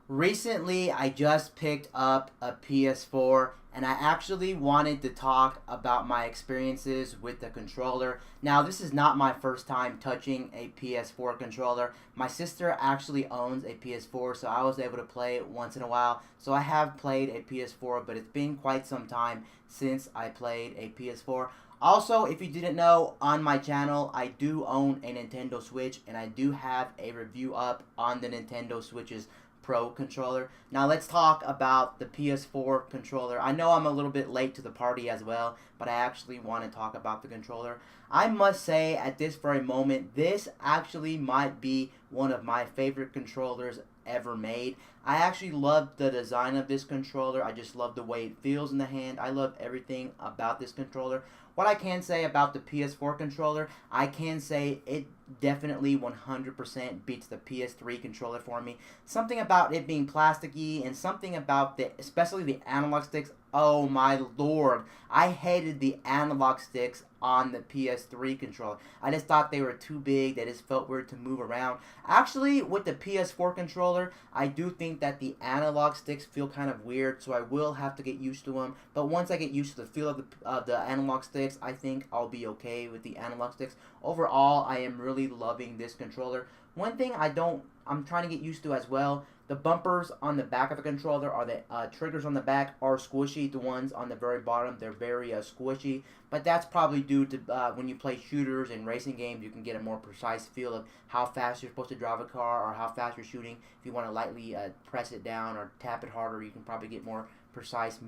Recently, I just picked up a PS4 and I actually wanted to talk about my experiences with the controller. Now, this is not my first time touching a PS4 controller. My sister actually owns a PS4, so I was able to play it once in a while. So I have played a PS4, but it's been quite some time since I played a PS4. Also, if you didn't know, on my channel, I do own a Nintendo Switch, and I do have a review up on the Nintendo Switch's Pro controller. Now let's talk about the PS4 controller. I know I'm a little bit late to the party as well, but I actually want to talk about the controller. I must say at this very moment, this actually might be one of my favorite controllers ever made. I actually love the design of this controller. I just love the way it feels in the hand. I love everything about this controller. What I can say about the PS4 controller, I can say it definitely 100% beats the PS3 controller for me. Something about it being plasticky and something about especially the analog sticks. Oh my lord, I hated the analog sticks on the PS3 controller. I just thought they were too big. They just felt weird to move around. Actually, with the PS4 controller, I do think that the analog sticks feel kind of weird, so I will have to get used to them. But once I get used to the feel of the analog sticks, I think I'll be okay with the analog sticks. Overall, I am really loving this controller. One thing I'm trying to get used to as well, the bumpers on the back of the controller, or the triggers on the back, are squishy. The ones on the very bottom, they're very squishy. But that's probably due to when you play shooters and racing games, you can get a more precise feel of how fast you're supposed to drive a car or how fast you're shooting. If you want to lightly press it down or tap it harder, you can probably get more precise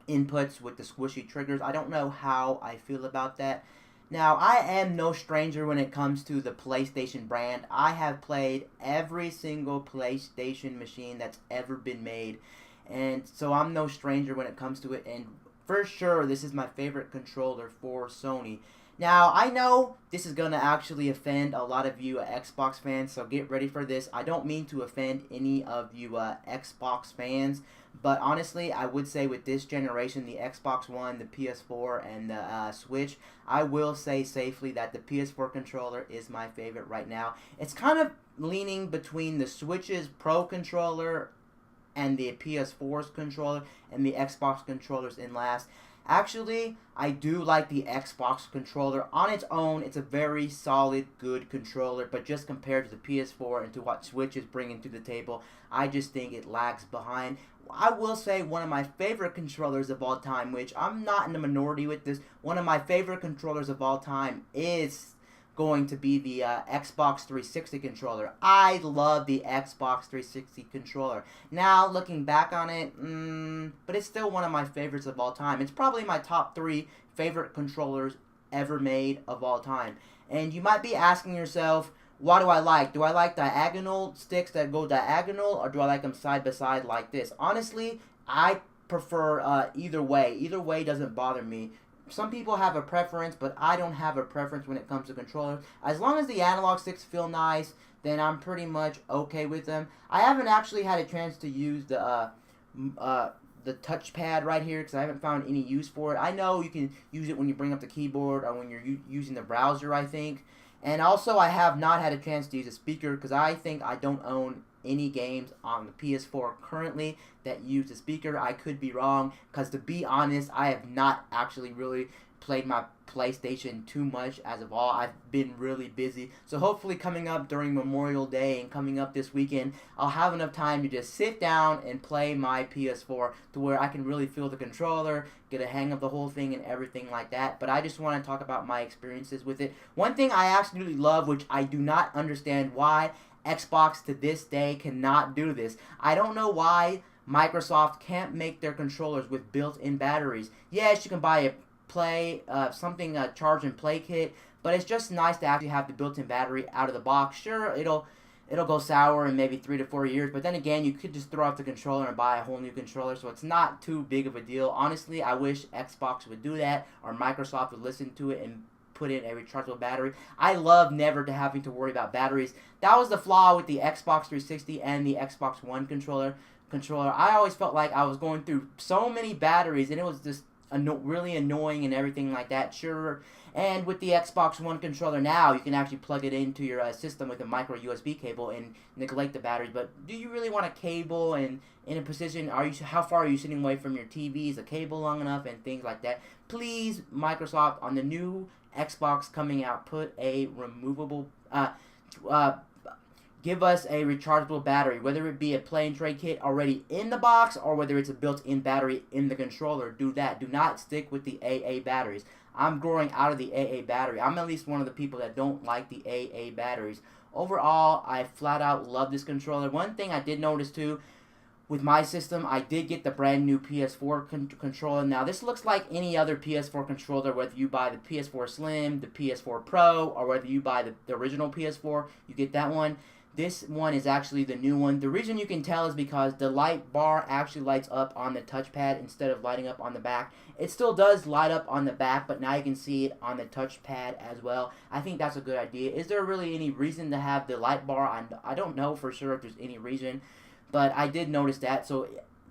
inputs with the squishy triggers. I don't know how I feel about that. Now, I am no stranger when it comes to the PlayStation brand. I have played every single PlayStation machine that's ever been made, and so I'm no stranger when it comes to it, and for sure, this is my favorite controller for Sony. Now, I know this is going to actually offend a lot of you Xbox fans, so get ready for this. I don't mean to offend any of you Xbox fans, but honestly, I would say with this generation, the Xbox One, the PS4, and the Switch, I will say safely that the PS4 controller is my favorite right now. It's kind of leaning between the Switch's Pro controller and the PS4's controller, and the Xbox controllers in last. Actually, I do like the Xbox controller. On its own, it's a very solid, good controller, but just compared to the PS4 and to what Switch is bringing to the table, I just think it lags behind. I will say one of my favorite controllers of all time, which I'm not in the minority with this, one of my favorite controllers of all time is going to be the Xbox 360 controller. I love the Xbox 360 controller. Now, looking back on it, but it's still one of my favorites of all time. It's probably my top 3 favorite controllers ever made of all time. And you might be asking yourself, what do I like? Do I like diagonal sticks that go diagonal, or do I like them side by side like this? Honestly, I prefer either way. Either way doesn't bother me. Some people have a preference, but I don't have a preference when it comes to controllers. As long as the analog sticks feel nice, then I'm pretty much okay with them. I haven't actually had a chance to use the touchpad right here because I haven't found any use for it. I know you can use it when you bring up the keyboard or when you're using the browser, I think. And also, I have not had a chance to use a speaker because I think I don't own any games on the PS4 currently that use a speaker. I could be wrong because, to be honest, I have not actually really played my PlayStation too much as of all. I've been really busy. So hopefully coming up during Memorial Day and coming up this weekend, I'll have enough time to just sit down and play my PS4 to where I can really feel the controller, get a hang of the whole thing and everything like that. But I just want to talk about my experiences with it. One thing I absolutely love, which I do not understand why Xbox to this day cannot do this. I don't know why Microsoft can't make their controllers with built-in batteries. Yes, you can buy a charge and play kit, but it's just nice to actually have the built-in battery out of the box. Sure, it'll go sour in maybe 3 to 4 years, but then again, you could just throw out the controller and buy a whole new controller, so it's not too big of a deal. Honestly, I wish Xbox would do that, or Microsoft would listen to it and put in a rechargeable battery. I love never to having to worry about batteries. That was the flaw with the Xbox 360 and the Xbox One controller. I always felt like I was going through so many batteries, and it was just really annoying and everything like that. Sure, And with the Xbox One controller now, you can actually plug it into your system with a micro USB cable and neglect the batteries. But do you really want a cable and in a position? How far are you sitting away from your TV? Is a cable long enough and things like that? Please, Microsoft, on the new Xbox coming out, put a removable. Give us a rechargeable battery, whether it be a play and trade kit already in the box or whether it's a built-in battery in the controller. Do that. Do not stick with the AA batteries. I'm growing out of the AA battery. I'm at least one of the people that don't like the AA batteries. Overall, I flat out love this controller. One thing I did notice too, with my system, I did get the brand new PS4 controller. Now, this looks like any other PS4 controller, whether you buy the PS4 Slim, the PS4 Pro, or whether you buy the original PS4, you get that one. This one is actually the new one. The reason you can tell is because the light bar actually lights up on the touchpad instead of lighting up on the back. It still does light up on the back, but now you can see it on the touchpad as well. I think that's a good idea. Is there really any reason to have the light bar on? I don't know for sure if there's any reason, but I did notice that. So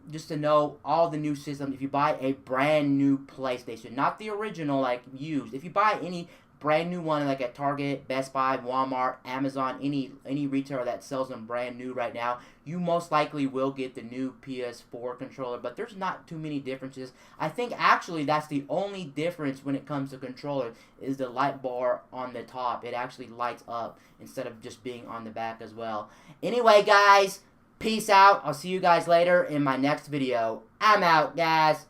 just to know, all the new systems, if you buy a brand new PlayStation, not the original like used, if you buy any brand new one like at Target, Best Buy, Walmart, Amazon, any retailer that sells them brand new right now, you most likely will get the new PS4 controller, but there's not too many differences. I think actually that's the only difference when it comes to controller is the light bar on the top. It actually lights up instead of just being on the back as well. Anyway, guys, peace out. I'll see you guys later in my next video. I'm out, guys.